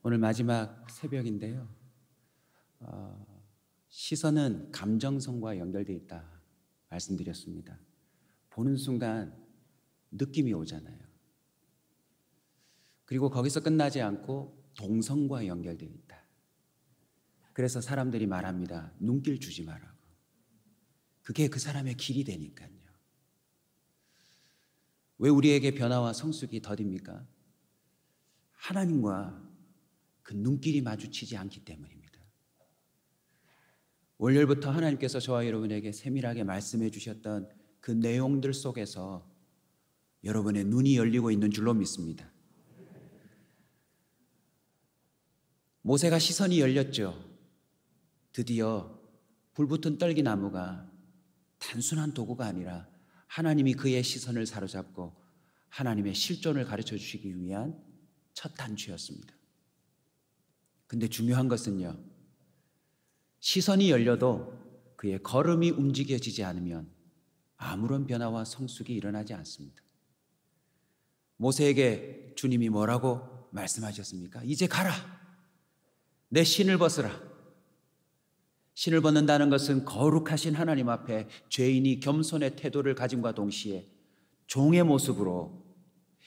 오늘 마지막 새벽인데요. 시선은 감정선과 연결되어 있다 말씀드렸습니다. 보는 순간 느낌이 오잖아요. 그리고 거기서 끝나지 않고 동선과 연결되어 있다. 그래서 사람들이 말합니다. 눈길 주지 말라고. 그게 그 사람의 길이 되니까요. 왜 우리에게 변화와 성숙이 더딥니까? 하나님과 그 눈길이 마주치지 않기 때문입니다. 월요일부터 하나님께서 저와 여러분에게 세밀하게 말씀해 주셨던 그 내용들 속에서 여러분의 눈이 열리고 있는 줄로 믿습니다. 모세가 시선이 열렸죠. 드디어 불붙은 떨기나무가 단순한 도구가 아니라 하나님이 그의 시선을 사로잡고 하나님의 실존을 가르쳐 주시기 위한 첫 단추였습니다. 근데 중요한 것은요, 시선이 열려도 그의 걸음이 움직여지지 않으면 아무런 변화와 성숙이 일어나지 않습니다. 모세에게 주님이 뭐라고 말씀하셨습니까? 이제 가라. 내 신을 벗으라. 신을 벗는다는 것은 거룩하신 하나님 앞에 죄인이 겸손의 태도를 가짐과 동시에 종의 모습으로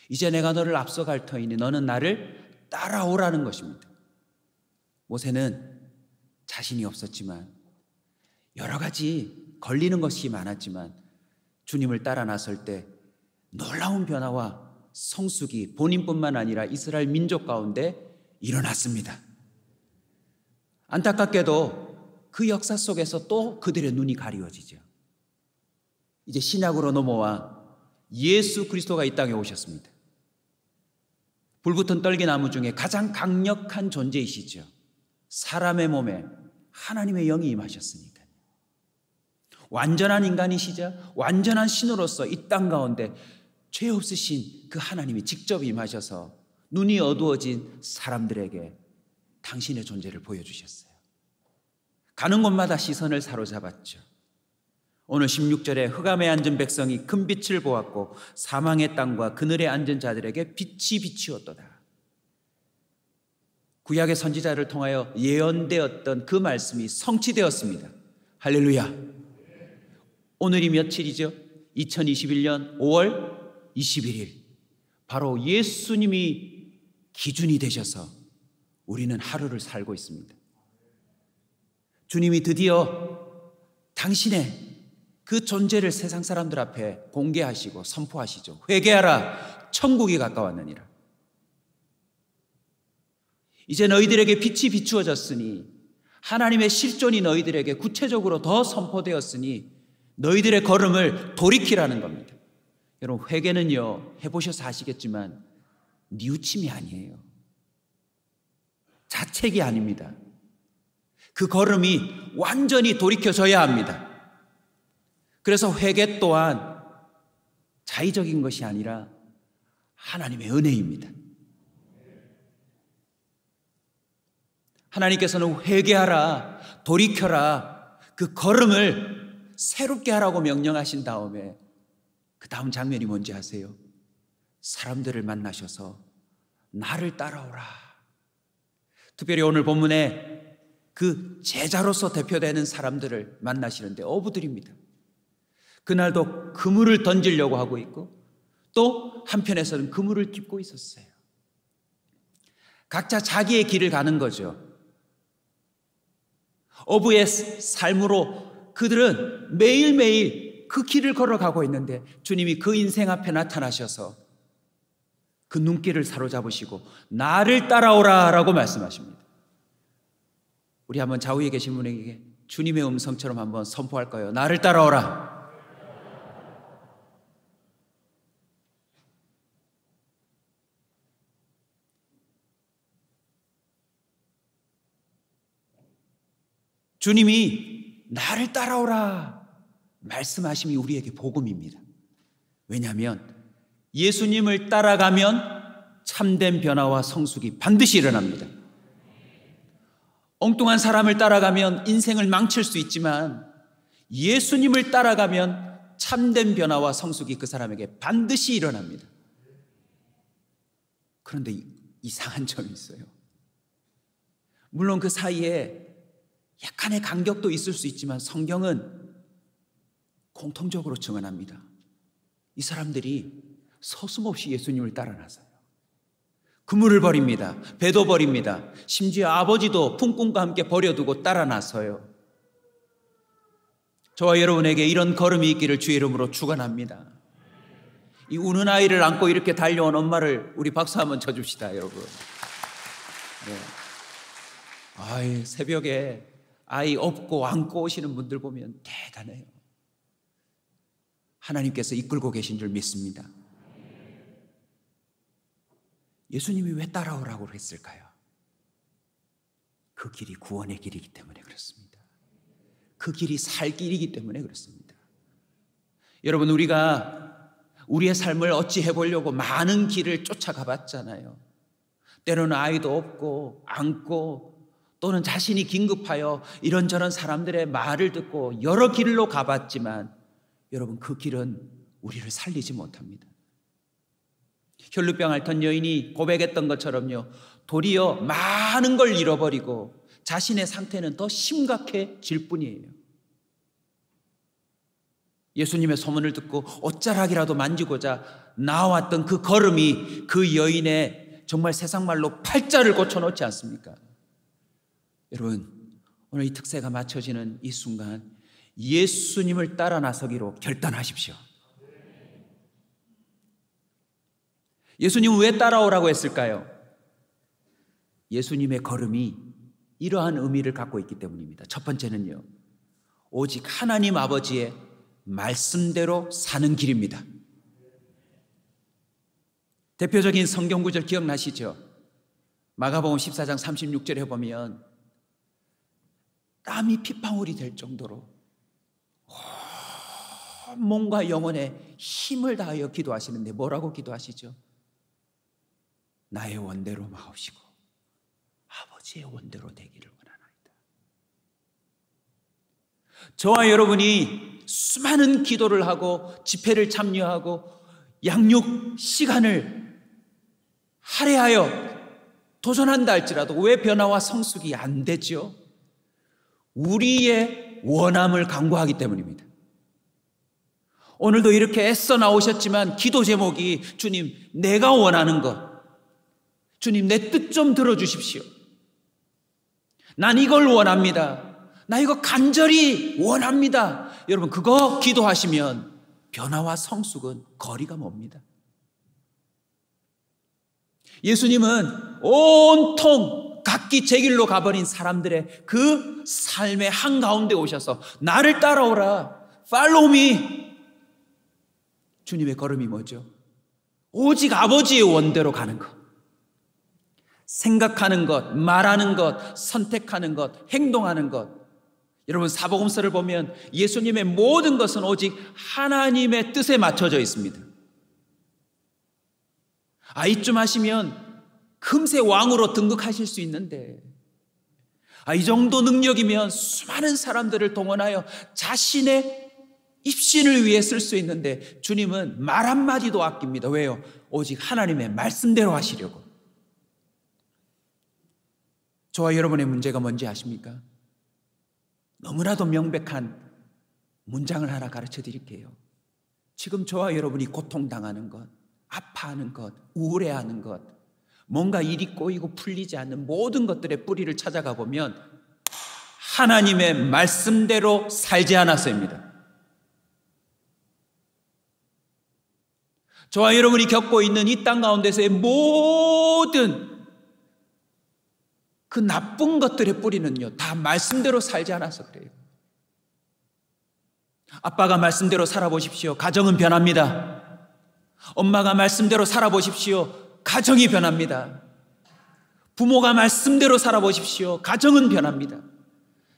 이제 내가 너를 앞서갈 터이니 너는 나를 따라오라는 것입니다. 모세는 자신이 없었지만 여러 가지 걸리는 것이 많았지만 주님을 따라 나설 때 놀라운 변화와 성숙이 본인뿐만 아니라 이스라엘 민족 가운데 일어났습니다. 안타깝게도 그 역사 속에서 또 그들의 눈이 가리워지죠. 이제 신약으로 넘어와 예수 그리스도가 이 땅에 오셨습니다. 불붙은 떨기나무 중에 가장 강력한 존재이시죠. 사람의 몸에 하나님의 영이 임하셨으니까요. 완전한 인간이시자 완전한 신으로서 이 땅 가운데 죄 없으신 그 하나님이 직접 임하셔서 눈이 어두워진 사람들에게 당신의 존재를 보여주셨어요. 가는 곳마다 시선을 사로잡았죠. 오늘 16절에 흑암에 앉은 백성이 큰 빛을 보았고 사망의 땅과 그늘에 앉은 자들에게 빛이 비추었도다. 구약의 선지자를 통하여 예언되었던 그 말씀이 성취되었습니다. 할렐루야. 오늘이 며칠이죠? 2021년 5월 21일. 바로 예수님이 기준이 되셔서 우리는 하루를 살고 있습니다. 주님이 드디어 당신의 그 존재를 세상 사람들 앞에 공개하시고 선포하시죠. 회개하라, 천국이 가까웠느니라. 이제 너희들에게 빛이 비추어졌으니 하나님의 실존이 너희들에게 구체적으로 더 선포되었으니 너희들의 걸음을 돌이키라는 겁니다. 여러분, 회개는요, 해보셔서 아시겠지만 뉘우침이 아니에요. 자책이 아닙니다. 그 걸음이 완전히 돌이켜져야 합니다. 그래서 회개 또한 자의적인 것이 아니라 하나님의 은혜입니다. 하나님께서는 회개하라, 돌이켜라, 그 걸음을 새롭게 하라고 명령하신 다음에 그 다음 장면이 뭔지 아세요? 사람들을 만나셔서 나를 따라오라. 특별히 오늘 본문에 그 제자로서 대표되는 사람들을 만나시는데 어부들입니다. 그날도 그물을 던지려고 하고 있고 또 한편에서는 그물을 짚고 있었어요. 각자 자기의 길을 가는 거죠. 어부의 삶으로 그들은 매일매일 그 길을 걸어가고 있는데 주님이 그 인생 앞에 나타나셔서 그 눈길을 사로잡으시고 나를 따라오라 라고 말씀하십니다. 우리 한번 좌우에 계신 분에게 주님의 음성처럼 한번 선포할까요? 나를 따라오라. 주님이 나를 따라오라 말씀하심이 우리에게 복음입니다. 왜냐하면 예수님을 따라가면 참된 변화와 성숙이 반드시 일어납니다. 엉뚱한 사람을 따라가면 인생을 망칠 수 있지만 예수님을 따라가면 참된 변화와 성숙이 그 사람에게 반드시 일어납니다. 그런데 이상한 점이 있어요. 물론 그 사이에 약간의 간격도 있을 수 있지만 성경은 공통적으로 증언합니다. 이 사람들이 서슴없이 예수님을 따라 나서요. 그물을 버립니다. 배도 버립니다. 심지어 아버지도 품꾼과 함께 버려두고 따라 나서요. 저와 여러분에게 이런 걸음이 있기를 주의 이름으로 축원합니다. 이 우는 아이를 안고 이렇게 달려온 엄마를 우리 박수 한번 쳐줍시다, 여러분. 네. 아이, 새벽에 아이 업고 안고 오시는 분들 보면 대단해요. 하나님께서 이끌고 계신 줄 믿습니다. 예수님이 왜 따라오라고 했을까요? 그 길이 구원의 길이기 때문에 그렇습니다. 그 길이 살 길이기 때문에 그렇습니다. 여러분, 우리가 우리의 삶을 어찌 해보려고 많은 길을 쫓아가 봤잖아요. 때로는 아이도 없고 안고 또는 자신이 긴급하여 이런저런 사람들의 말을 듣고 여러 길로 가봤지만 여러분, 그 길은 우리를 살리지 못합니다. 혈루병 앓던 여인이 고백했던 것처럼요, 도리어 많은 걸 잃어버리고 자신의 상태는 더 심각해질 뿐이에요. 예수님의 소문을 듣고 옷자락이라도 만지고자 나왔던 그 걸음이 그 여인의 정말 세상말로 팔자를 고쳐놓지 않습니까? 여러분, 오늘 이 특세가 맞춰지는 이 순간 예수님을 따라 나서기로 결단하십시오. 예수님은 왜 따라오라고 했을까요? 예수님의 걸음이 이러한 의미를 갖고 있기 때문입니다. 첫 번째는요, 오직 하나님 아버지의 말씀대로 사는 길입니다. 대표적인 성경 구절 기억나시죠? 마가복음 14장 36절에 보면 땀이 핏방울이 될 정도로 몸과 영혼에 힘을 다하여 기도하시는데 뭐라고 기도하시죠? 나의 원대로 마옵시고 아버지의 원대로 되기를 원하나이다. 저와 여러분이 수많은 기도를 하고 집회를 참여하고 양육 시간을 할애하여 도전한다 할지라도 왜 변화와 성숙이 안 되죠? 우리의 원함을 간구하기 때문입니다. 오늘도 이렇게 애써 나오셨지만 기도 제목이 주님, 내가 원하는 것, 주님, 내 뜻 좀 들어주십시오. 난 이걸 원합니다. 나 이거 간절히 원합니다. 여러분, 그거 기도하시면 변화와 성숙은 거리가 멉니다. 예수님은 온통 각기 제 길로 가버린 사람들의 그 삶의 한가운데 오셔서 나를 따라오라, Follow me. 주님의 걸음이 뭐죠? 오직 아버지의 원대로 가는 것. 생각하는 것, 말하는 것, 선택하는 것, 행동하는 것. 여러분, 사복음서를 보면 예수님의 모든 것은 오직 하나님의 뜻에 맞춰져 있습니다. 이쯤 하시면 금세 왕으로 등극하실 수 있는데, 이 정도 능력이면 수많은 사람들을 동원하여 자신의 입신을 위해 쓸 수 있는데 주님은 말 한마디도 아낍니다. 왜요? 오직 하나님의 말씀대로 하시려고. 저와 여러분의 문제가 뭔지 아십니까? 너무나도 명백한 문장을 하나 가르쳐 드릴게요. 지금 저와 여러분이 고통당하는 것, 아파하는 것, 우울해하는 것, 뭔가 일이 꼬이고 풀리지 않는 모든 것들의 뿌리를 찾아가 보면 하나님의 말씀대로 살지 않았습니다. 저와 여러분이 겪고 있는 이 땅 가운데서의 모든 그 나쁜 것들의 뿌리는요, 다 말씀대로 살지 않아서 그래요. 아빠가 말씀대로 살아보십시오. 가정은 변합니다. 엄마가 말씀대로 살아보십시오. 가정이 변합니다. 부모가 말씀대로 살아보십시오. 가정은 변합니다.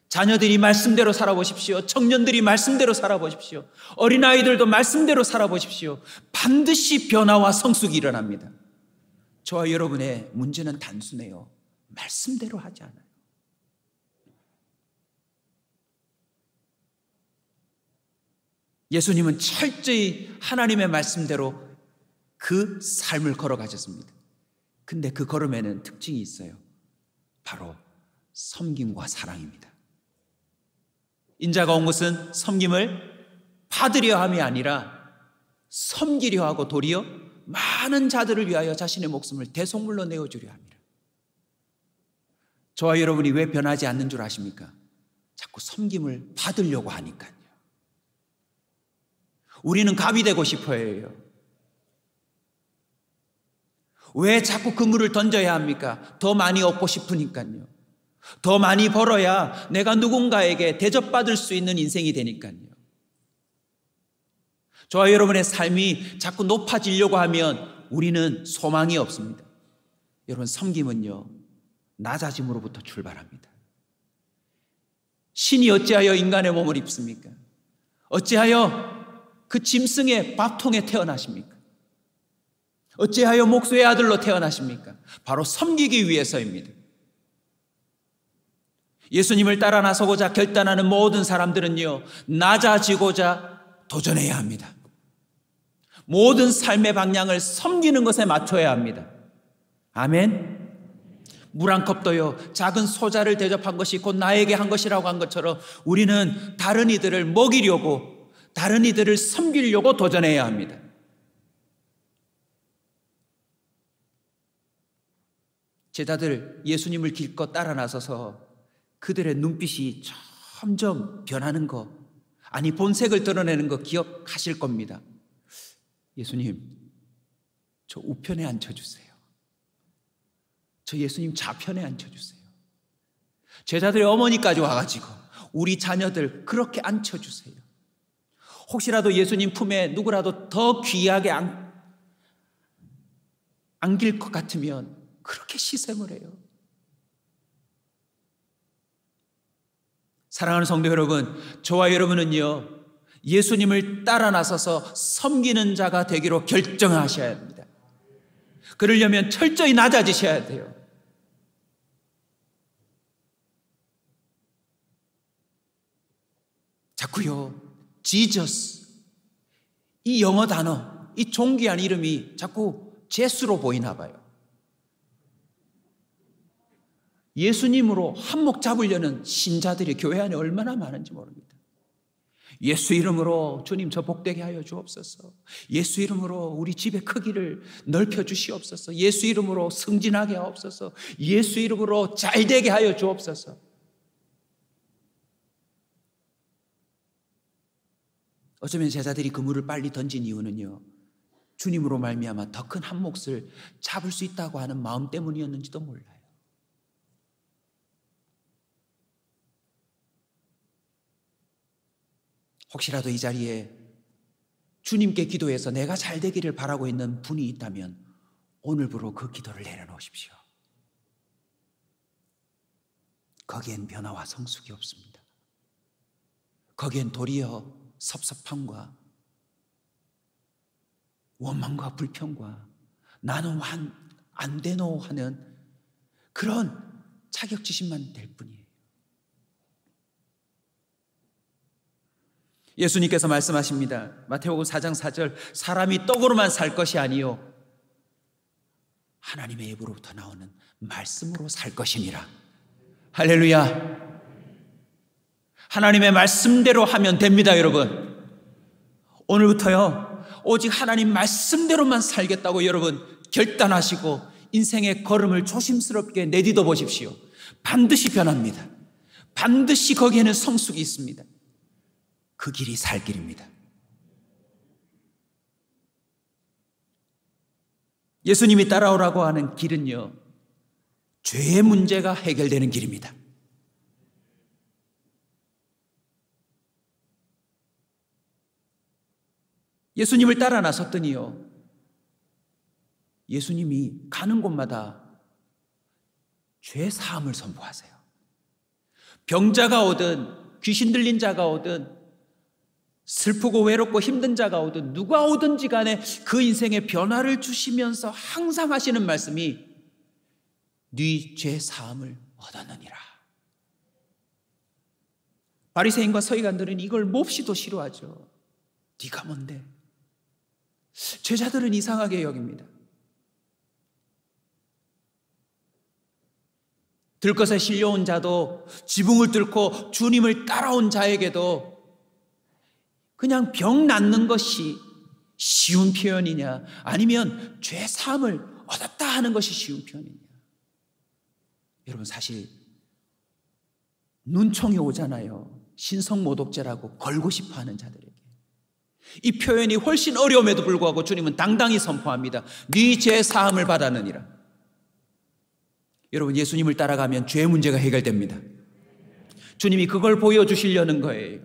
자녀들이 말씀대로 살아보십시오. 청년들이 말씀대로 살아보십시오. 어린아이들도 말씀대로 살아보십시오. 반드시 변화와 성숙이 일어납니다. 저와 여러분의 문제는 단순해요. 말씀대로 하지 않아요. 예수님은 철저히 하나님의 말씀대로 그 삶을 걸어가셨습니다. 근데 그 걸음에는 특징이 있어요. 바로 섬김과 사랑입니다. 인자가 온 것은 섬김을 받으려 함이 아니라 섬기려 하고 도리어 많은 자들을 위하여 자신의 목숨을 대속물로 내어주려 합니다. 저와 여러분이 왜 변하지 않는 줄 아십니까? 자꾸 섬김을 받으려고 하니까요. 우리는 갑이 되고 싶어 해요. 왜 자꾸 그물을 던져야 합니까? 더 많이 얻고 싶으니까요. 더 많이 벌어야 내가 누군가에게 대접받을 수 있는 인생이 되니까요. 저와 여러분의 삶이 자꾸 높아지려고 하면 우리는 소망이 없습니다. 여러분, 섬김은요, 낮아짐으로부터 출발합니다. 신이 어찌하여 인간의 몸을 입습니까? 어찌하여 그 짐승의 밥통에 태어나십니까? 어찌하여 목수의 아들로 태어나십니까? 바로 섬기기 위해서입니다. 예수님을 따라 나서고자 결단하는 모든 사람들은요, 낮아지고자 도전해야 합니다. 모든 삶의 방향을 섬기는 것에 맞춰야 합니다. 아멘. 물 한 컵도요, 작은 소자를 대접한 것이 곧 나에게 한 것이라고 한 것처럼 우리는 다른 이들을 먹이려고, 다른 이들을 섬기려고 도전해야 합니다. 제자들 예수님을 길껏 따라 나서서 그들의 눈빛이 점점 변하는 거, 아니 본색을 드러내는 거 기억하실 겁니다. 예수님, 저 우편에 앉혀주세요. 저 예수님 좌편에 앉혀주세요. 제자들의 어머니까지 와가지고 우리 자녀들 그렇게 앉혀주세요. 혹시라도 예수님 품에 누구라도 더 귀하게 안길 것 같으면 그렇게 시샘을 해요. 사랑하는 성도 여러분, 저와 여러분은요, 예수님을 따라 나서서 섬기는 자가 되기로 결정하셔야 합니다. 그러려면 철저히 낮아지셔야 돼요. 자꾸요, 지저스, 이 영어 단어, 이 존귀한 이름이 자꾸 제수로 보이나 봐요. 예수님으로 한몫 잡으려는 신자들이 교회 안에 얼마나 많은지 모릅니다. 예수 이름으로 주님 저 복되게 하여 주옵소서. 예수 이름으로 우리 집의 크기를 넓혀 주시옵소서. 예수 이름으로 승진하게 하옵소서. 예수 이름으로 잘되게 하여 주옵소서. 어쩌면 제자들이 그물을 빨리 던진 이유는요, 주님으로 말미암아 더 큰 한 몫을 잡을 수 있다고 하는 마음 때문이었는지도 몰라요. 혹시라도 이 자리에 주님께 기도해서 내가 잘 되기를 바라고 있는 분이 있다면 오늘부로 그 기도를 내려놓으십시오. 거기엔 변화와 성숙이 없습니다. 거기엔 도리어 섭섭함과 원망과 불평과 나는 안 되노 하는 그런 자격지심만 될 뿐이에요. 예수님께서 말씀하십니다. 마태복음 4장 4절, 사람이 떡으로만 살 것이 아니요 하나님의 입으로부터 나오는 말씀으로 살 것이니라. 할렐루야. 하나님의 말씀대로 하면 됩니다, 여러분. 오늘부터요, 오직 하나님 말씀대로만 살겠다고 여러분 결단하시고 인생의 걸음을 조심스럽게 내딛어 보십시오. 반드시 변합니다. 반드시 거기에는 성숙이 있습니다. 그 길이 살 길입니다. 예수님이 따라오라고 하는 길은요, 죄의 문제가 해결되는 길입니다. 예수님을 따라 나섰더니요, 예수님이 가는 곳마다 죄 사함을 선포하세요. 병자가 오든 귀신 들린 자가 오든 슬프고 외롭고 힘든 자가 오든 누가 오든지 간에 그 인생에 변화를 주시면서 항상 하시는 말씀이 네 죄 사함을 얻었느니라. 바리새인과 서기관들은 이걸 몹시도 싫어하죠. 네가 뭔데? 제자들은 이상하게 여깁니다. 들것에 실려온 자도, 지붕을 뚫고 주님을 따라온 자에게도 그냥 병 낫는 것이 쉬운 표현이냐, 아니면 죄 사함을 얻었다 하는 것이 쉬운 표현이냐. 여러분, 사실 눈총이 오잖아요. 신성모독죄라고 걸고 싶어하는 자들에게 이 표현이 훨씬 어려움에도 불구하고 주님은 당당히 선포합니다. 네 죄 사함을 받았느니라. 여러분, 예수님을 따라가면 죄 문제가 해결됩니다. 주님이 그걸 보여주시려는 거예요.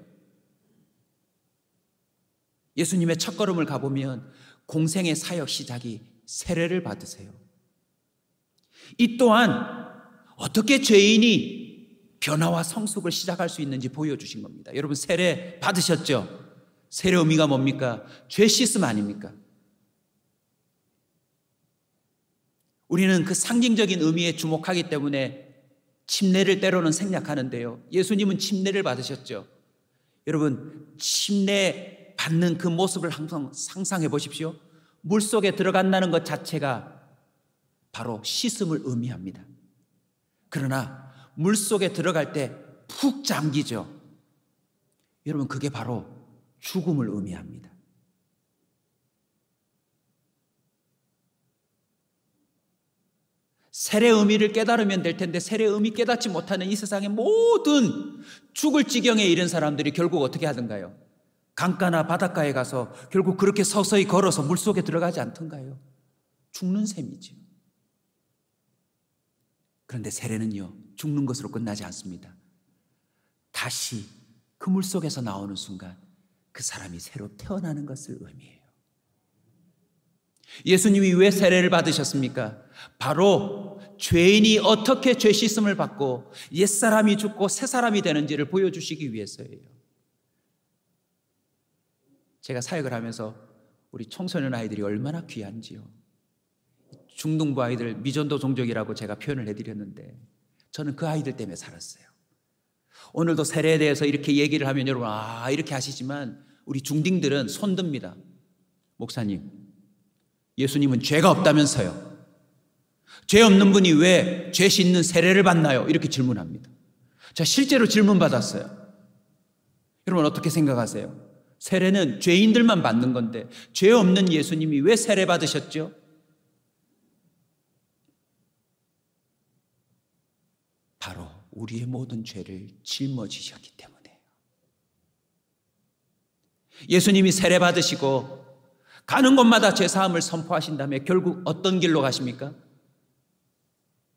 예수님의 첫걸음을 가보면 공생의 사역 시작이 세례를 받으세요. 이 또한 어떻게 죄인이 변화와 성숙을 시작할 수 있는지 보여주신 겁니다. 여러분, 세례 받으셨죠? 세례 의미가 뭡니까? 죄 씻음 아닙니까? 우리는 그 상징적인 의미에 주목하기 때문에 침례를 때로는 생략하는데요, 예수님은 침례를 받으셨죠. 여러분, 침례 받는 그 모습을 항상 상상해 보십시오. 물속에 들어간다는 것 자체가 바로 씻음을 의미합니다. 그러나 물속에 들어갈 때 푹 잠기죠. 여러분, 그게 바로 죽음을 의미합니다. 세례 의미를 깨달으면 될 텐데 세례 의미 깨닫지 못하는 이 세상의 모든 죽을 지경에 이른 사람들이 결국 어떻게 하던가요? 강가나 바닷가에 가서 결국 그렇게 서서히 걸어서 물속에 들어가지 않던가요? 죽는 셈이죠. 그런데 세례는요, 죽는 것으로 끝나지 않습니다. 다시 그 물속에서 나오는 순간 그 사람이 새로 태어나는 것을 의미해요. 예수님이 왜 세례를 받으셨습니까? 바로 죄인이 어떻게 죄 씻음을 받고 옛사람이 죽고 새사람이 되는지를 보여주시기 위해서예요. 제가 사역을 하면서 우리 청소년 아이들이 얼마나 귀한지요. 중등부 아이들 미전도 종족이라고 제가 표현을 해드렸는데 저는 그 아이들 때문에 살았어요. 오늘도 세례에 대해서 이렇게 얘기를 하면 여러분 이렇게 하시지만 우리 중딩들은 손듭니다. 목사님, 예수님은 죄가 없다면서요. 죄 없는 분이 왜 죄 씻는 세례를 받나요? 이렇게 질문합니다. 자, 실제로 질문 받았어요. 여러분 어떻게 생각하세요? 세례는 죄인들만 받는 건데 죄 없는 예수님이 왜 세례 받으셨죠? 바로 우리의 모든 죄를 짊어지셨기 때문에요. 예수님이 세례 받으시고 가는 곳마다 죄사함을 선포하신 다음에 결국 어떤 길로 가십니까?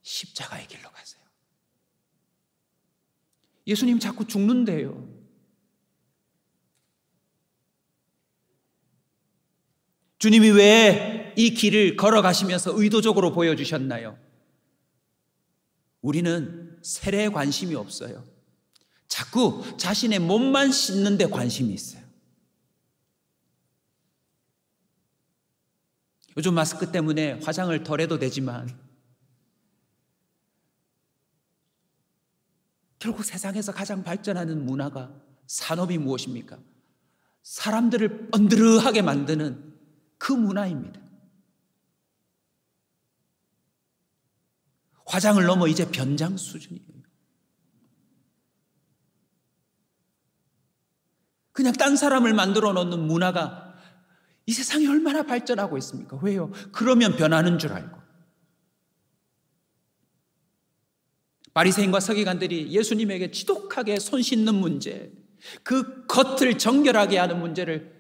십자가의 길로 가세요. 예수님 자꾸 죽는데요. 주님이 왜 이 길을 걸어가시면서 의도적으로 보여주셨나요? 우리는 세례에 관심이 없어요. 자꾸 자신의 몸만 씻는 데 관심이 있어요. 요즘 마스크 때문에 화장을 덜 해도 되지만 결국 세상에서 가장 발전하는 문화가, 산업이 무엇입니까? 사람들을 번드르하게 만드는 그 문화입니다. 화장을 넘어 이제 변장 수준이에요. 그냥 딴 사람을 만들어 놓는 문화가 이 세상이 얼마나 발전하고 있습니까? 왜요? 그러면 변하는 줄 알고. 바리새인과 서기관들이 예수님에게 지독하게 손 씻는 문제, 그 겉을 정결하게 하는 문제를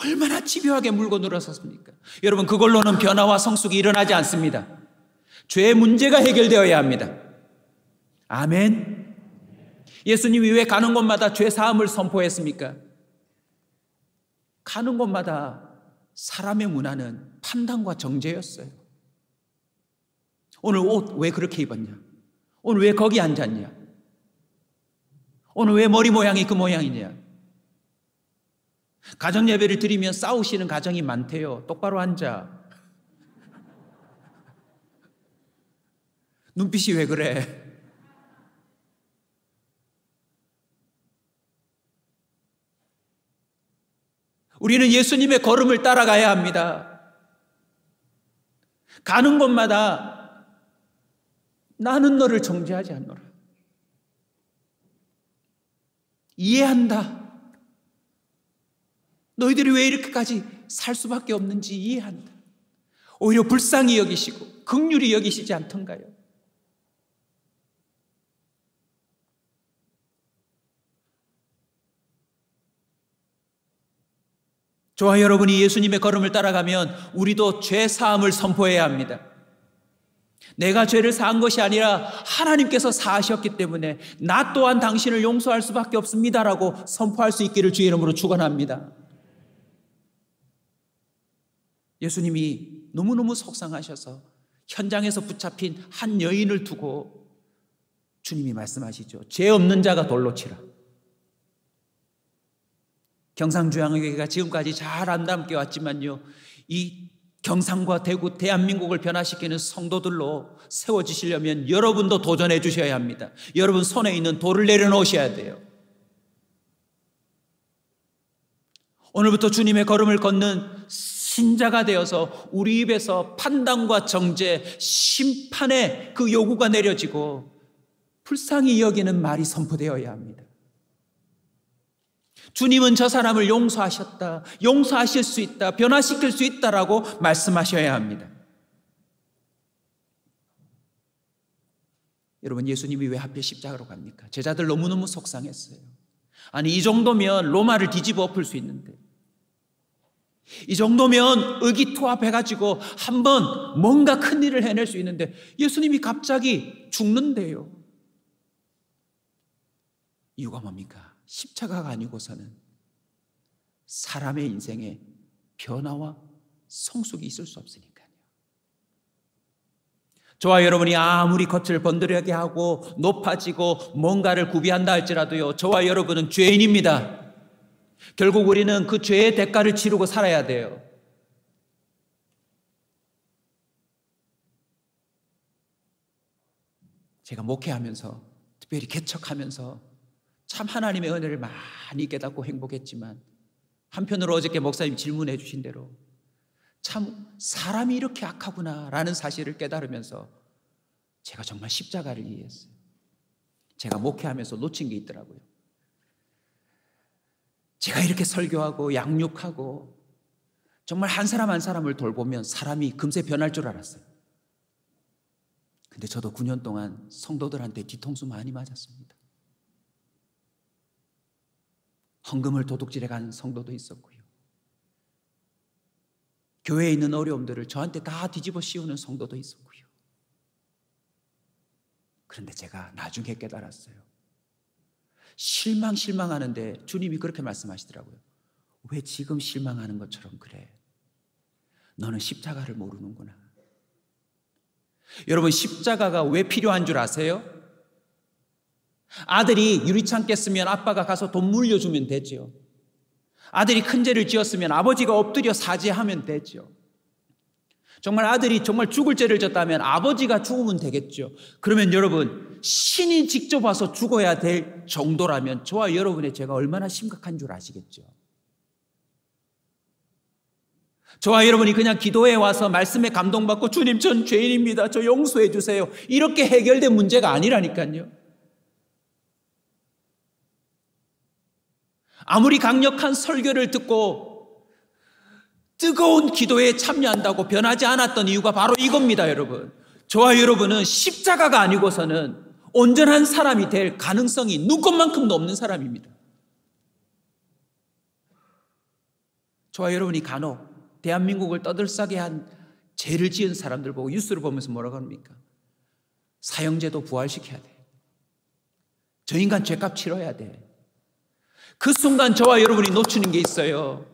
얼마나 집요하게 물고 늘어섰습니까? 여러분, 그걸로는 변화와 성숙이 일어나지 않습니다. 죄의 문제가 해결되어야 합니다. 아멘. 예수님이 왜 가는 곳마다 죄 사함을 선포했습니까? 가는 곳마다 사람의 문화는 판단과 정죄였어요. 오늘 옷 왜 그렇게 입었냐? 오늘 왜 거기 앉았냐? 오늘 왜 머리 모양이 그 모양이냐? 가정 예배를 드리면 싸우시는 가정이 많대요. 똑바로 앉아. 눈빛이 왜 그래? 우리는 예수님의 걸음을 따라가야 합니다. 가는 곳마다 나는 너를 정죄하지 않노라. 이해한다. 너희들이 왜 이렇게까지 살 수밖에 없는지 이해한다. 오히려 불쌍히 여기시고 긍휼히 여기시지 않던가요? 저와 여러분이 예수님의 걸음을 따라가면 우리도 죄 사함을 선포해야 합니다. 내가 죄를 사한 것이 아니라 하나님께서 사하셨기 때문에 나 또한 당신을 용서할 수밖에 없습니다라고 선포할 수 있기를 주의 이름으로 축원합니다. 예수님이 너무너무 속상하셔서 현장에서 붙잡힌 한 여인을 두고 주님이 말씀하시죠. 죄 없는 자가 돌로 치라. 경상주양교회가 지금까지 잘 아름답게 왔지만요, 이 경상과 대구, 대한민국을 변화시키는 성도들로 세워지시려면 여러분도 도전해 주셔야 합니다. 여러분 손에 있는 돌을 내려놓으셔야 돼요. 오늘부터 주님의 걸음을 걷는 신자가 되어서 우리 입에서 판단과 정죄, 심판의 그 요구가 내려지고 불쌍히 여기는 말이 선포되어야 합니다. 주님은 저 사람을 용서하셨다, 용서하실 수 있다, 변화시킬 수 있다라고 말씀하셔야 합니다. 여러분, 예수님이 왜 하필 십자가로 갑니까? 제자들 너무너무 속상했어요. 아니, 이 정도면 로마를 뒤집어 엎을 수 있는데, 이 정도면 의기투합해가지고 한번 뭔가 큰일을 해낼 수 있는데 예수님이 갑자기 죽는데요. 이유가 뭡니까? 십자가가 아니고서는 사람의 인생에 변화와 성숙이 있을 수 없으니까요. 저와 여러분이 아무리 겉을 번드르게 하고 높아지고 뭔가를 구비한다 할지라도요, 저와 여러분은 죄인입니다. 결국 우리는 그 죄의 대가를 치르고 살아야 돼요. 제가 목회하면서, 특별히 개척하면서 참 하나님의 은혜를 많이 깨닫고 행복했지만, 한편으로 어저께 목사님 질문해 주신 대로 참 사람이 이렇게 악하구나 라는 사실을 깨달으면서 제가 정말 십자가를 이해했어요. 제가 목회하면서 놓친 게 있더라고요. 제가 이렇게 설교하고 양육하고 정말 한 사람 한 사람을 돌보면 사람이 금세 변할 줄 알았어요. 근데 저도 9년 동안 성도들한테 뒤통수 많이 맞았습니다. 헌금을 도둑질해 간 성도도 있었고요. 교회에 있는 어려움들을 저한테 다 뒤집어 씌우는 성도도 있었고요. 그런데 제가 나중에 깨달았어요. 실망하는데 주님이 그렇게 말씀하시더라고요. 왜 지금 실망하는 것처럼 그래? 너는 십자가를 모르는구나. 여러분, 십자가가 왜 필요한 줄 아세요? 아들이 유리창 깼으면 아빠가 가서 돈 물려주면 되죠. 아들이 큰 죄를 지었으면 아버지가 엎드려 사죄하면 되죠. 정말 아들이 정말 죽을 죄를 졌다면 아버지가 죽으면 되겠죠. 그러면 여러분, 신이 직접 와서 죽어야 될 정도라면 저와 여러분의 죄가 얼마나 심각한 줄 아시겠죠. 저와 여러분이 그냥 기도에 와서 말씀에 감동받고 주님 전 죄인입니다, 저 용서해 주세요, 이렇게 해결된 문제가 아니라니까요. 아무리 강력한 설교를 듣고 뜨거운 기도에 참여한다고 변하지 않았던 이유가 바로 이겁니다. 여러분, 저와 여러분은 십자가가 아니고서는 온전한 사람이 될 가능성이 눈꼽만큼도 없는 사람입니다. 저와 여러분이 간혹 대한민국을 떠들썩게 한 죄를 지은 사람들 보고 뉴스를 보면서 뭐라고 합니까? 사형제도 부활시켜야 돼, 저 인간 죄값 치러야 돼. 그 순간 저와 여러분이 놓치는 게 있어요.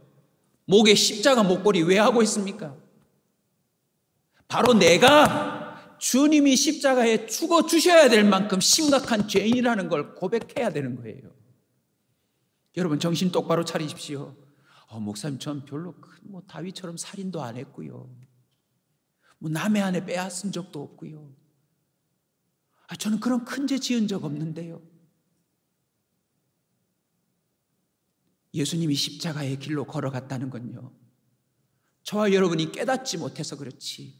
목에 십자가 목걸이 왜 하고 있습니까? 바로 내가 주님이 십자가에 죽어 주셔야 될 만큼 심각한 죄인이라는 걸 고백해야 되는 거예요. 여러분, 정신 똑바로 차리십시오. 목사님, 전 별로 다윗처럼 살인도 안 했고요, 남의 아내 빼앗은 적도 없고요, 저는 그런 큰 죄 지은 적 없는데요. 예수님이 십자가의 길로 걸어갔다는 건요, 저와 여러분이 깨닫지 못해서 그렇지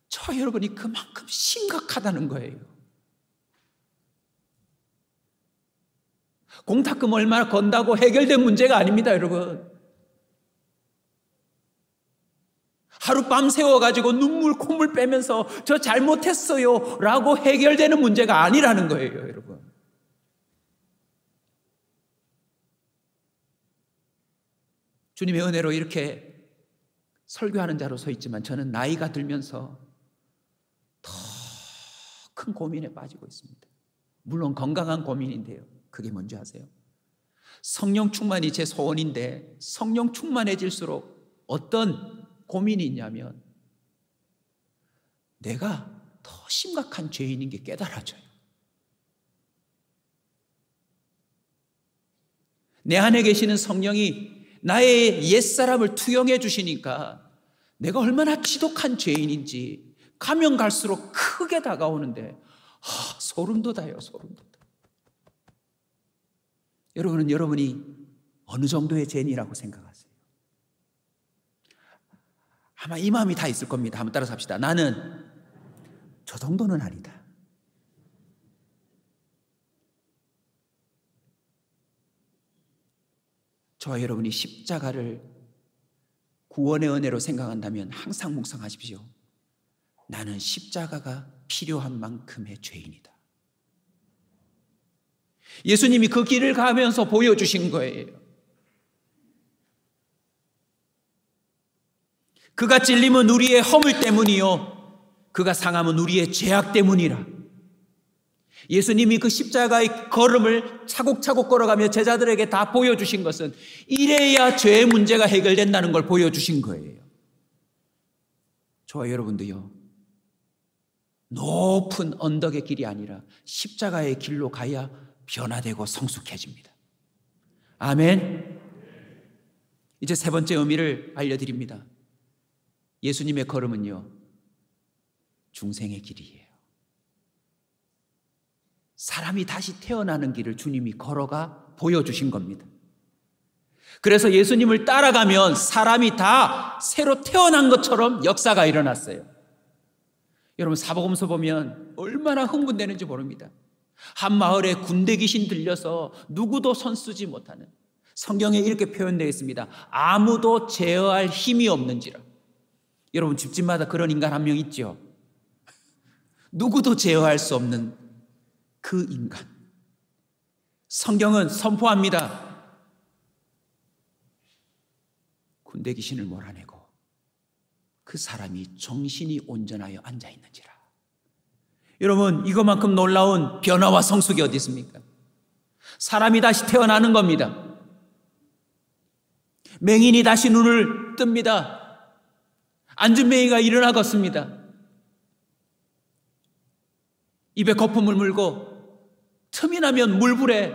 저와 여러분이 그만큼 심각하다는 거예요. 공탁금 얼마나 건다고 해결된 문제가 아닙니다, 여러분. 하룻밤 새워가지고 눈물 콧물 빼면서 저 잘못했어요 라고 해결되는 문제가 아니라는 거예요, 여러분. 주님의 은혜로 이렇게 설교하는 자로 서 있지만 저는 나이가 들면서 더 큰 고민에 빠지고 있습니다. 물론 건강한 고민인데요. 그게 뭔지 아세요? 성령 충만이 제 소원인데 성령 충만해질수록 어떤 고민이 있냐면 내가 더 심각한 죄인인 게 깨달아져요. 내 안에 계시는 성령이 나의 옛사람을 투영해 주시니까 내가 얼마나 지독한 죄인인지 가면 갈수록 크게 다가오는데 소름 돋아요. 소름 돋아. 여러분은 여러분이 어느 정도의 죄인이라고 생각하세요? 아마 이 마음이 다 있을 겁니다. 한번 따라서 합시다. 나는 저 정도는 아니다. 저와 여러분이 십자가를 구원의 은혜로 생각한다면 항상 묵상하십시오. 나는 십자가가 필요한 만큼의 죄인이다. 예수님이 그 길을 가면서 보여주신 거예요. 그가 찔림은 우리의 허물 때문이요 그가 상함은 우리의 죄악 때문이라. 예수님이 그 십자가의 걸음을 차곡차곡 걸어가며 제자들에게 다 보여주신 것은 이래야 죄의 문제가 해결된다는 걸 보여주신 거예요. 저와 여러분도요, 높은 언덕의 길이 아니라 십자가의 길로 가야 변화되고 성숙해집니다. 아멘. 이제 세 번째 의미를 알려드립니다. 예수님의 걸음은요, 중생의 길이에요. 사람이 다시 태어나는 길을 주님이 걸어가 보여주신 겁니다. 그래서 예수님을 따라가면 사람이 다 새로 태어난 것처럼 역사가 일어났어요. 여러분, 사복음서 보면 얼마나 흥분되는지 모릅니다. 한 마을에 군대 귀신 들려서 누구도 손쓰지 못하는, 성경에 이렇게 표현되어 있습니다. 아무도 제어할 힘이 없는지라. 여러분, 집집마다 그런 인간 한 명 있죠. 누구도 제어할 수 없는 그 인간. 성경은 선포합니다. 군대 귀신을 몰아내고 그 사람이 정신이 온전하여 앉아있는지라. 여러분, 이것만큼 놀라운 변화와 성숙이 어디 있습니까? 사람이 다시 태어나는 겁니다. 맹인이 다시 눈을 뜹니다. 앉은 맹이가 일어나 걷습니다. 입에 거품을 물고 틈이 나면 물불에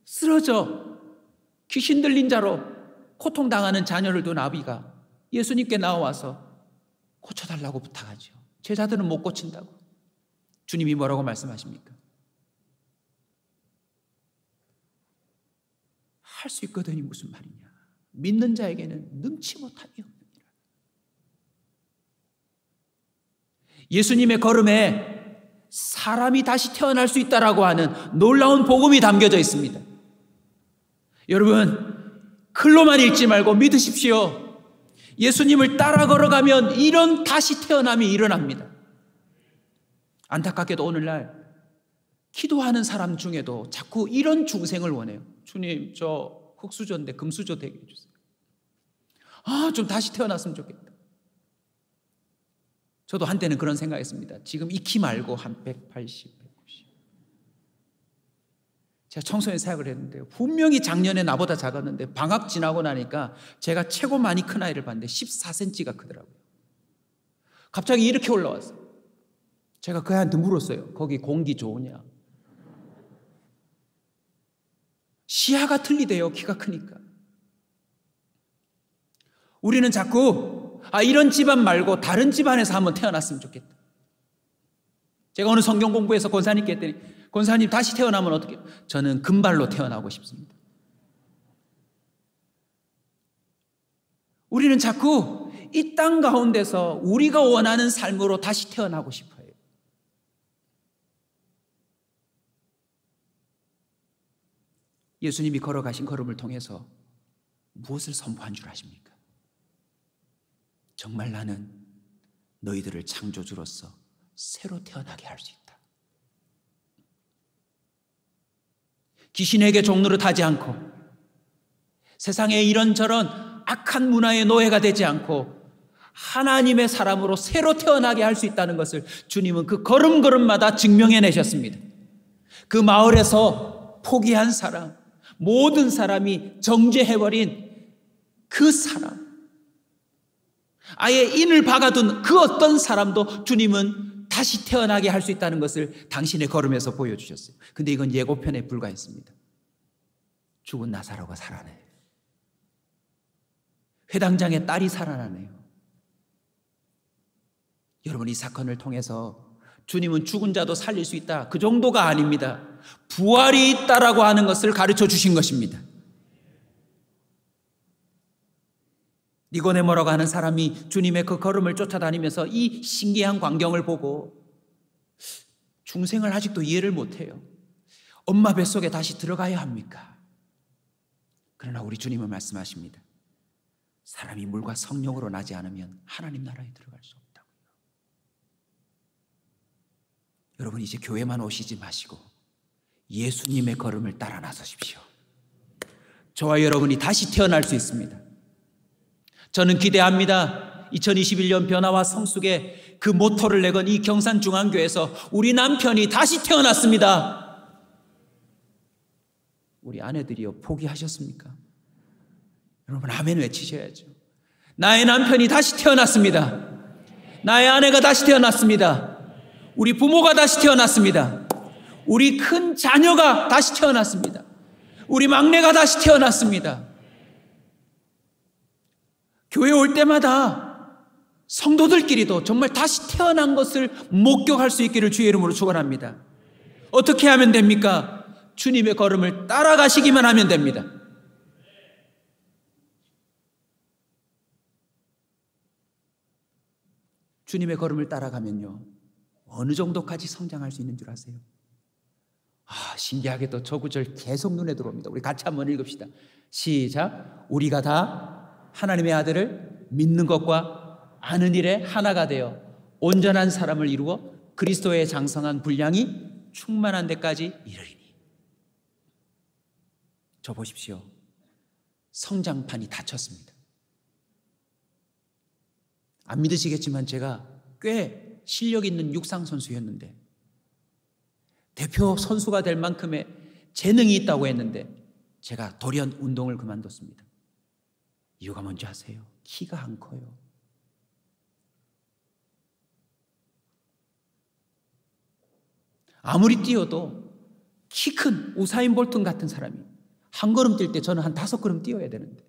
쓰러져 귀신 들린 자로 고통당하는 자녀를 둔 아비가 예수님께 나와서 고쳐달라고 부탁하죠. 제자들은 못 고친다고. 주님이 뭐라고 말씀하십니까? 할 수 있거든이 무슨 말이냐. 믿는 자에게는 능치 못함이 없느니라. 예수님의 걸음에 사람이 다시 태어날 수 있다라고 하는 놀라운 복음이 담겨져 있습니다. 여러분, 글로만 읽지 말고 믿으십시오. 예수님을 따라 걸어가면 이런 다시 태어남이 일어납니다. 안타깝게도 오늘날 기도하는 사람 중에도 자꾸 이런 중생을 원해요. 주님, 저 흙수저인데 금수저 되게 해주세요. 좀 다시 태어났으면 좋겠다. 저도 한때는 그런 생각했습니다. 지금 익히 말고 한 180, 190. 제가 청소년 사역을 했는데요, 분명히 작년에 나보다 작았는데 방학 지나고 나니까 제가 최고 많이 큰 아이를 봤는데 14cm가 크더라고요. 갑자기 이렇게 올라왔어요. 제가 그 애한테 물었어요. 거기 공기 좋으냐? 시야가 틀리대요. 키가 크니까. 우리는 자꾸 이런 집안 말고 다른 집안에서 한번 태어났으면 좋겠다. 제가 오늘 성경 공부해서 권사님께 했더니, 권사님 다시 태어나면 어떻게? 저는 금발로 태어나고 싶습니다. 우리는 자꾸 이 땅 가운데서 우리가 원하는 삶으로 다시 태어나고 싶어요. 예수님이 걸어가신 걸음을 통해서 무엇을 선포한 줄 아십니까? 정말 나는 너희들을 창조주로서 새로 태어나게 할 수 있다. 귀신에게 종노릇하지 않고 세상에 이런저런 악한 문화의 노예가 되지 않고 하나님의 사람으로 새로 태어나게 할 수 있다는 것을 주님은 그 걸음걸음마다 증명해내셨습니다. 그 마을에서 포기한 사람, 모든 사람이 정죄해버린 그 사람, 아예 인을 박아둔 그 어떤 사람도 주님은 다시 태어나게 할 수 있다는 것을 당신의 걸음에서 보여주셨어요. 근데 이건 예고편에 불과했습니다. 죽은 나사로가 살아나요. 회당장의 딸이 살아나네요. 여러분, 이 사건을 통해서 주님은 죽은 자도 살릴 수 있다, 그 정도가 아닙니다. 부활이 있다라고 하는 것을 가르쳐 주신 것입니다. 니고데모라고 하는 사람이 주님의 그 걸음을 쫓아다니면서 이 신기한 광경을 보고 중생을 아직도 이해를 못해요. 엄마 뱃속에 다시 들어가야 합니까? 그러나 우리 주님은 말씀하십니다. 사람이 물과 성령으로 나지 않으면 하나님 나라에 들어갈 수 없다고요. 여러분, 이제 교회만 오시지 마시고 예수님의 걸음을 따라 나서십시오. 저와 여러분이 다시 태어날 수 있습니다. 저는 기대합니다. 2021년 변화와 성숙의 그 모토를 내건 이 경산중앙교회에서 우리 남편이 다시 태어났습니다. 우리 아내들이요, 포기하셨습니까? 여러분, 아멘 외치셔야죠. 나의 남편이 다시 태어났습니다. 나의 아내가 다시 태어났습니다. 우리 부모가 다시 태어났습니다. 우리 큰 자녀가 다시 태어났습니다. 우리 막내가 다시 태어났습니다. 교회 올 때마다 성도들끼리도 정말 다시 태어난 것을 목격할 수 있기를 주의 이름으로 축원합니다. 어떻게 하면 됩니까? 주님의 걸음을 따라가시기만 하면 됩니다. 주님의 걸음을 따라가면요, 어느 정도까지 성장할 수 있는 줄 아세요? 신기하게도 저 구절 계속 눈에 들어옵니다. 우리 같이 한번 읽읍시다. 시작. 우리가 다 하나님의 아들을 믿는 것과 아는 일에 하나가 되어 온전한 사람을 이루어 그리스도의 장성한 분량이 충만한 데까지 이르리니. 저 보십시오. 성장판이 닫혔습니다. 안 믿으시겠지만 제가 꽤 실력 있는 육상 선수였는데, 대표 선수가 될 만큼의 재능이 있다고 했는데 제가 돌연 운동을 그만뒀습니다. 이유가 뭔지 아세요? 키가 안 커요. 아무리 뛰어도 키 큰 우사인 볼튼 같은 사람이 한 걸음 뛸 때 저는 한 5걸음 뛰어야 되는데,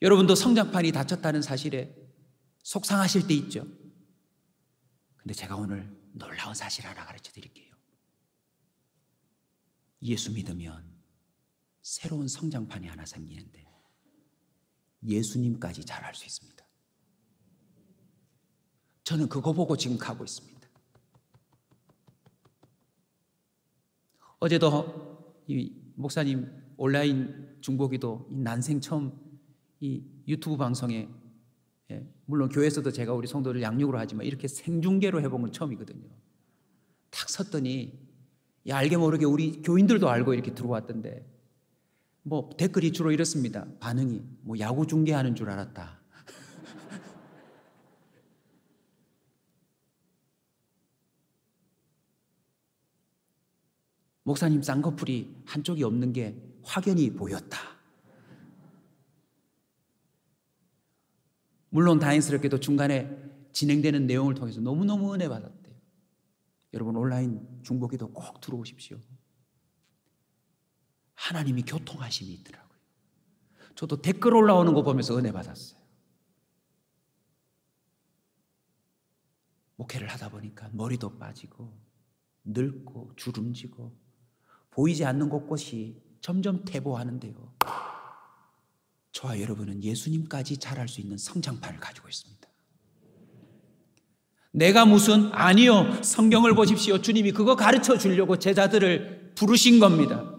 여러분도 성장판이 닫혔다는 사실에 속상하실 때 있죠. 근데 제가 오늘 놀라운 사실 하나 가르쳐 드릴게요. 예수 믿으면 새로운 성장판이 하나 생기는데 예수님까지 자랄 수 있습니다. 저는 그거 보고 지금 가고 있습니다. 어제도 이 목사님 온라인 중보기도 난생 처음 이 유튜브 방송에, 물론 교회에서도 제가 우리 성도를 양육으로 하지만 이렇게 생중계로 해본 건 처음이거든요. 탁 섰더니 알게 모르게 우리 교인들도 알고 이렇게 들어왔던데, 뭐 댓글이 주로 이렇습니다. 반응이 뭐 야구 중계하는 줄 알았다. 목사님 쌍꺼풀이 한쪽이 없는 게 확연히 보였다. 물론 다행스럽게도 중간에 진행되는 내용을 통해서 너무너무 은혜 받았대요. 여러분, 온라인 중보기도 꼭 들어오십시오. 하나님이 교통하심이 있더라고요. 저도 댓글 올라오는 거 보면서 은혜 받았어요. 목회를 하다 보니까 머리도 빠지고 늙고 주름지고 보이지 않는 곳곳이 점점 퇴보하는데요, 저와 여러분은 예수님까지 자랄 수 있는 성장판을 가지고 있습니다. 내가 무슨? 아니요. 성경을 보십시오. 주님이 그거 가르쳐 주려고 제자들을 부르신 겁니다.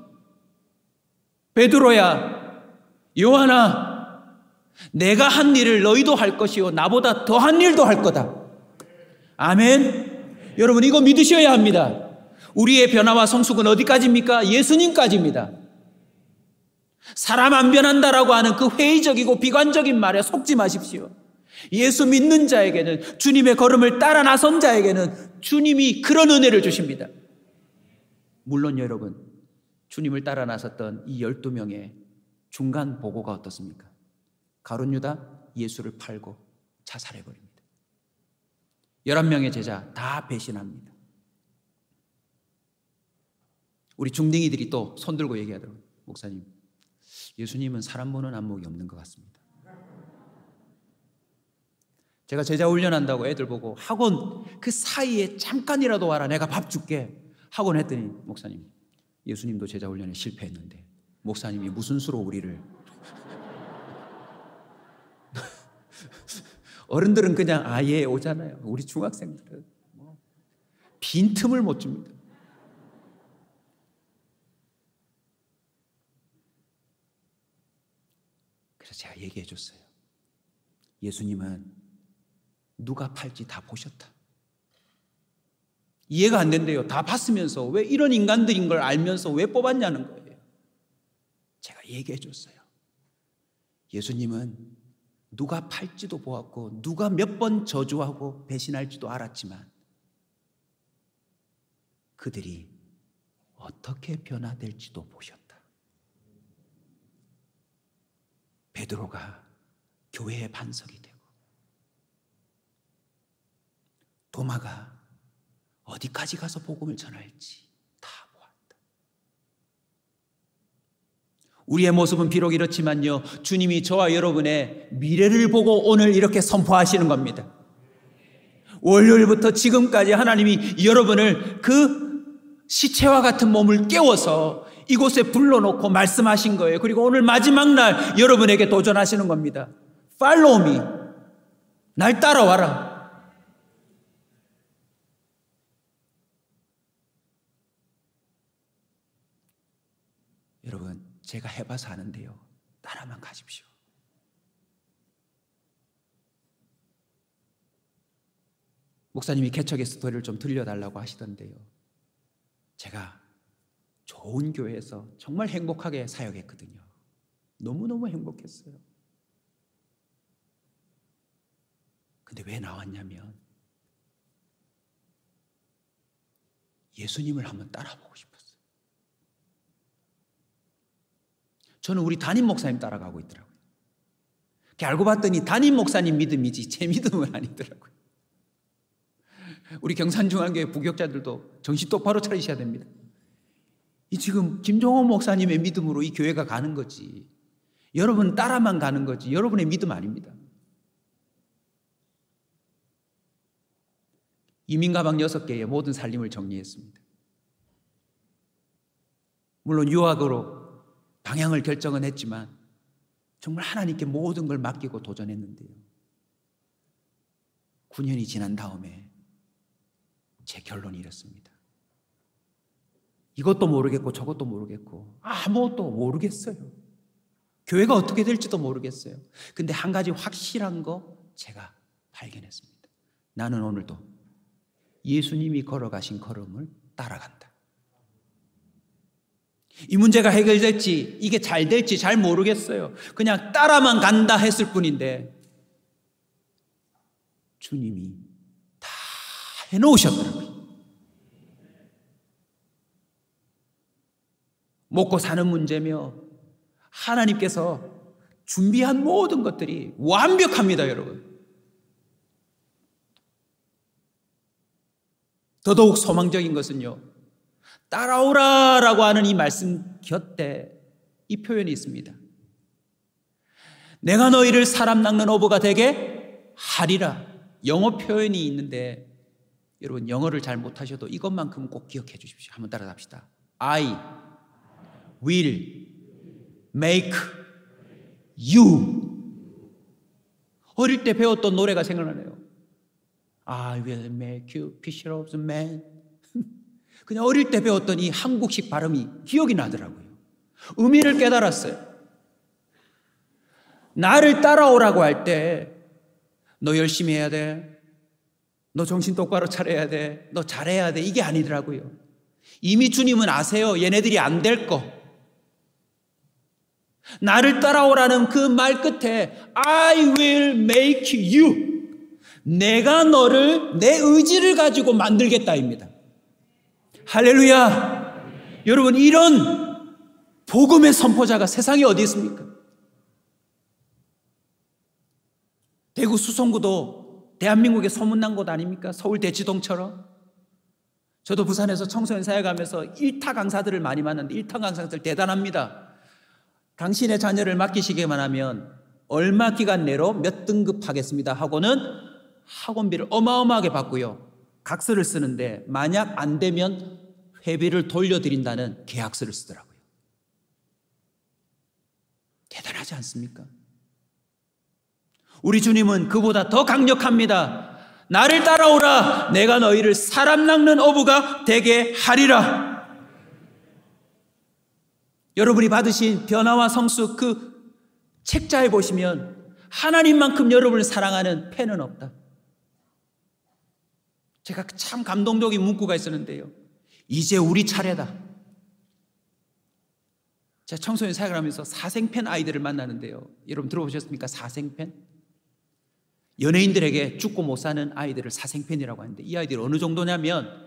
베드로야, 요한아, 내가 한 일을 너희도 할 것이요 나보다 더한 일도 할 거다. 아멘. 여러분, 이거 믿으셔야 합니다. 우리의 변화와 성숙은 어디까지입니까? 예수님까지입니다. 사람 안 변한다라고 하는 그 회의적이고 비관적인 말에 속지 마십시오. 예수 믿는 자에게는, 주님의 걸음을 따라 나선 자에게는 주님이 그런 은혜를 주십니다. 물론 여러분, 주님을 따라 나섰던 이 12명의 중간 보고가 어떻습니까? 가룟 유다 예수를 팔고 자살해버립니다. 11명의 제자 다 배신합니다. 우리 중딩이들이 또 손들고 얘기하더라고요. 목사님, 예수님은 사람 보는 안목이 없는 것 같습니다. 제가 제자 훈련한다고 애들 보고 학원 그 사이에 잠깐이라도 와라, 내가 밥 줄게. 학원 했더니, 목사님, 예수님도 제자 훈련에 실패했는데 목사님이 무슨 수로 우리를. 어른들은 그냥 아예 오잖아요. 우리 중학생들은 빈틈을 못 줍니다. 그래서 제가 얘기해 줬어요. 예수님은 누가 팔지 다 보셨다. 이해가 안 된대요. 다 봤으면서 왜 이런 인간들인 걸 알면서 왜 뽑았냐는 거예요. 제가 얘기해 줬어요. 예수님은 누가 팔지도 보았고 누가 몇 번 저주하고 배신할지도 알았지만 그들이 어떻게 변화될지도 보셨다. 베드로가 교회의 반석이 되고 도마가 어디까지 가서 복음을 전할지 다 보았다. 우리의 모습은 비록 이렇지만요, 주님이 저와 여러분의 미래를 보고 오늘 이렇게 선포하시는 겁니다. 월요일부터 지금까지 하나님이 여러분을 그 시체와 같은 몸을 깨워서 이곳에 불러놓고 말씀하신 거예요. 그리고 오늘 마지막 날 여러분에게 도전하시는 겁니다. Follow me. 날 따라와라. 여러분, 제가 해봐서 아는데요, 따라만 가십시오. 목사님이 개척의 스토리를 좀 들려달라고 하시던데요, 제가 좋은 교회에서 정말 행복하게 사역했거든요. 너무너무 행복했어요. 근데 왜 나왔냐면 예수님을 한번 따라보고 싶었어요. 저는 우리 담임 목사님 따라가고 있더라고요. 알고 봤더니 담임 목사님 믿음이지 제 믿음은 아니더라고요. 우리 경산중앙교회 부교육자들도 정신 똑바로 차리셔야 됩니다. 이 지금 김종원 목사님의 믿음으로 이 교회가 가는 거지, 여러분 따라만 가는 거지 여러분의 믿음 아닙니다. 이민 가방 6개의 모든 살림을 정리했습니다. 물론 유학으로 방향을 결정은 했지만 정말 하나님께 모든 걸 맡기고 도전했는데요, 9년이 지난 다음에 제 결론이 이렇습니다. 이것도 모르겠고 저것도 모르겠고 아무것도 모르겠어요. 교회가 어떻게 될지도 모르겠어요. 근데 한 가지 확실한 거 제가 발견했습니다. 나는 오늘도 예수님이 걸어가신 걸음을 따라간다. 이 문제가 해결될지 이게 잘 될지 잘 모르겠어요. 그냥 따라만 간다 했을 뿐인데 주님이 다 해놓으셨더라고요. 먹고 사는 문제며 하나님께서 준비한 모든 것들이 완벽합니다, 여러분. 더더욱 소망적인 것은요, 따라오라라고 하는 이 말씀 곁에 이 표현이 있습니다. 내가 너희를 사람 낚는 어부가 되게 하리라. 영어 표현이 있는데 여러분 영어를 잘 못하셔도 이것만큼은 꼭 기억해 주십시오. 한번 따라합시다. I will make you. 어릴 때 배웠던 노래가 생각나네요. I will make you fisher of men. 그냥 어릴 때 배웠던 이 한국식 발음이 기억이 나더라고요. 의미를 깨달았어요. 나를 따라오라고 할 때 너 열심히 해야 돼. 너 정신 똑바로 차려야 돼. 너 잘해야 돼. 이게 아니더라고요. 이미 주님은 아세요. 얘네들이 안 될 거. 나를 따라오라는 그 말 끝에 I will make you. 내가 너를 내 의지를 가지고 만들겠다입니다. 할렐루야. 여러분, 이런 복음의 선포자가 세상에 어디 있습니까? 대구 수성구도 대한민국의 소문난 곳 아닙니까? 서울 대치동처럼. 저도 부산에서 청소년 사회 가면서 1타 강사들을 많이 만났는데 1타 강사들 대단합니다. 당신의 자녀를 맡기시기만 하면 얼마 기간 내로 몇 등급 하겠습니다 하고는 학원비를 어마어마하게 받고요. 각서를 쓰는데 만약 안 되면 회비를 돌려드린다는 계약서를 쓰더라고요. 대단하지 않습니까? 우리 주님은 그보다 더 강력합니다. 나를 따라오라. 내가 너희를 사람 낚는 어부가 되게 하리라. 여러분이 받으신 변화와 성숙 그 책자에 보시면 하나님만큼 여러분을 사랑하는 팬은 없다. 제가 참 감동적인 문구가 있었는데요. 이제 우리 차례다. 제가 청소년 사역을 하면서 사생팬 아이들을 만나는데요. 여러분 들어보셨습니까? 사생팬? 연예인들에게 죽고 못 사는 아이들을 사생팬이라고 하는데 이 아이들이 어느 정도냐면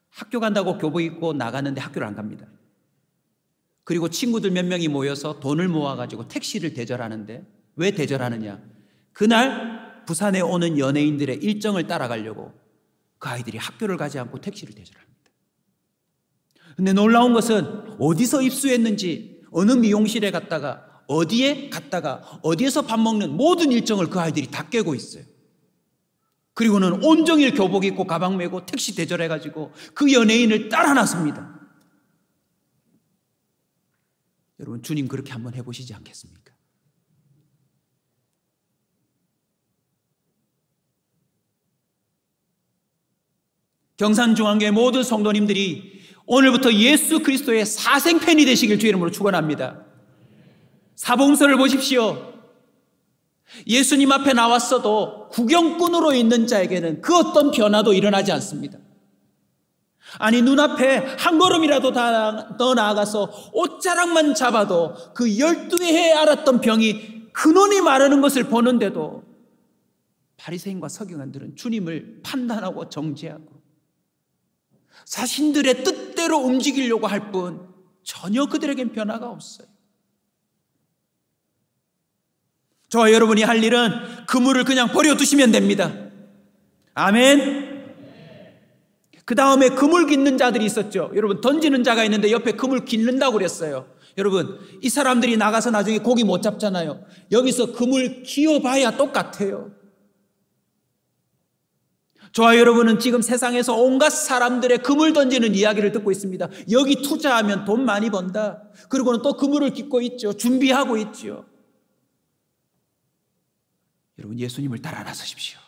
학교 간다고 교복 입고 나가는데 학교를 안 갑니다. 그리고 친구들 몇 명이 모여서 돈을 모아가지고 택시를 대절하는데 왜 대절하느냐? 그날 부산에 오는 연예인들의 일정을 따라가려고 그 아이들이 학교를 가지 않고 택시를 대절합니다. 근데 놀라운 것은 어디서 입수했는지 어느 미용실에 갔다가 어디에 갔다가 어디에서 밥 먹는 모든 일정을 그 아이들이 다 깨고 있어요. 그리고는 온종일 교복 입고 가방 메고 택시 대절해가지고 그 연예인을 따라 나섭니다. 여러분 주님 그렇게 한번 해보시지 않겠습니까? 경산중앙교회 모든 성도님들이 오늘부터 예수 그리스도의 사생팬이 되시길 주의 이름으로 축원합니다. 사복음서를 보십시오. 예수님 앞에 나왔어도 구경꾼으로 있는 자에게는 그 어떤 변화도 일어나지 않습니다. 아니 눈앞에 한 걸음이라도 더 나아가서 옷자락만 잡아도 그 12해에 앓았던 병이 근원이 마르는 것을 보는데도 바리새인과 서기관들은 주님을 판단하고 정죄하고 자신들의 뜻대로 움직이려고 할 뿐 전혀 그들에겐 변화가 없어요. 저와 여러분이 할 일은 그물을 그냥 버려두시면 됩니다. 아멘. 그 다음에 그물 깃는 자들이 있었죠. 여러분 던지는 자가 있는데 옆에 그물 깃는다고 그랬어요. 여러분 이 사람들이 나가서 나중에 고기 못 잡잖아요. 여기서 그물 기어봐야 똑같아요. 저와 여러분은 지금 세상에서 온갖 사람들의 그물 던지는 이야기를 듣고 있습니다. 여기 투자하면 돈 많이 번다. 그리고는 또 그물을 깃고 있죠. 준비하고 있죠. 여러분 예수님을 따라 나서십시오.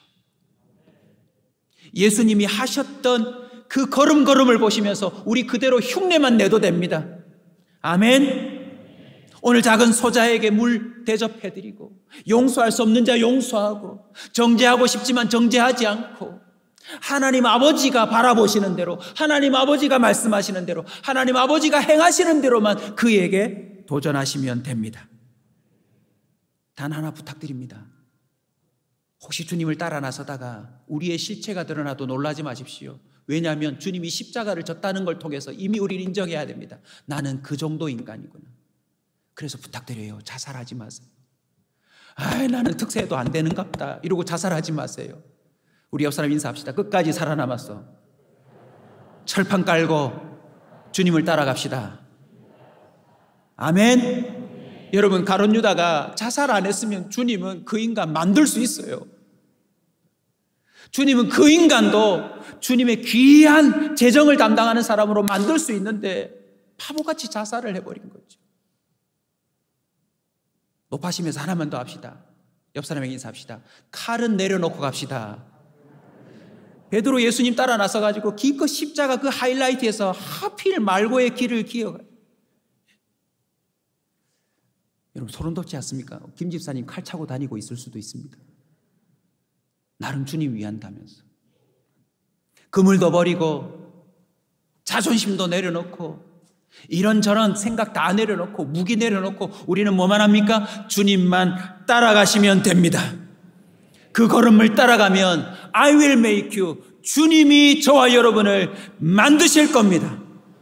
예수님이 하셨던 그 걸음걸음을 보시면서 우리 그대로 흉내만 내도 됩니다. 아멘. 오늘 작은 소자에게 물 대접해드리고 용서할 수 없는 자 용서하고 정죄하고 싶지만 정죄하지 않고 하나님 아버지가 바라보시는 대로 하나님 아버지가 말씀하시는 대로 하나님 아버지가 행하시는 대로만 그에게 도전하시면 됩니다. 단 하나 부탁드립니다. 혹시 주님을 따라 나서다가 우리의 실체가 드러나도 놀라지 마십시오. 왜냐하면 주님이 십자가를 졌다는 걸 통해서 이미 우리를 인정해야 됩니다. 나는 그 정도 인간이구나. 그래서 부탁드려요. 자살하지 마세요. 나는 특세도 안 되는갑다 이러고 자살하지 마세요. 우리 옆 사람 인사합시다. 끝까지 살아남았어. 철판 깔고 주님을 따라갑시다. 아멘. 여러분 가룟 유다가 자살 안 했으면 주님은 그 인간 만들 수 있어요. 주님은 그 인간도 주님의 귀한 재정을 담당하는 사람으로 만들 수 있는데 바보같이 자살을 해버린 거죠. 높아지면서 하나만 더 합시다. 옆 사람에게 인사합시다. 칼은 내려놓고 갑시다. 베드로 예수님 따라 나서가지고 기껏 십자가 그 하이라이트에서 하필 말고의 길을 기어가요. 여러분 소름 돋지 않습니까? 김 집사님 칼 차고 다니고 있을 수도 있습니다. 나름 주님 위한다면서 그물도 버리고 자존심도 내려놓고 이런저런 생각 다 내려놓고 무기 내려놓고 우리는 뭐만 합니까? 주님만 따라가시면 됩니다. 그 걸음을 따라가면 I will make you, 주님이 저와 여러분을 만드실 겁니다.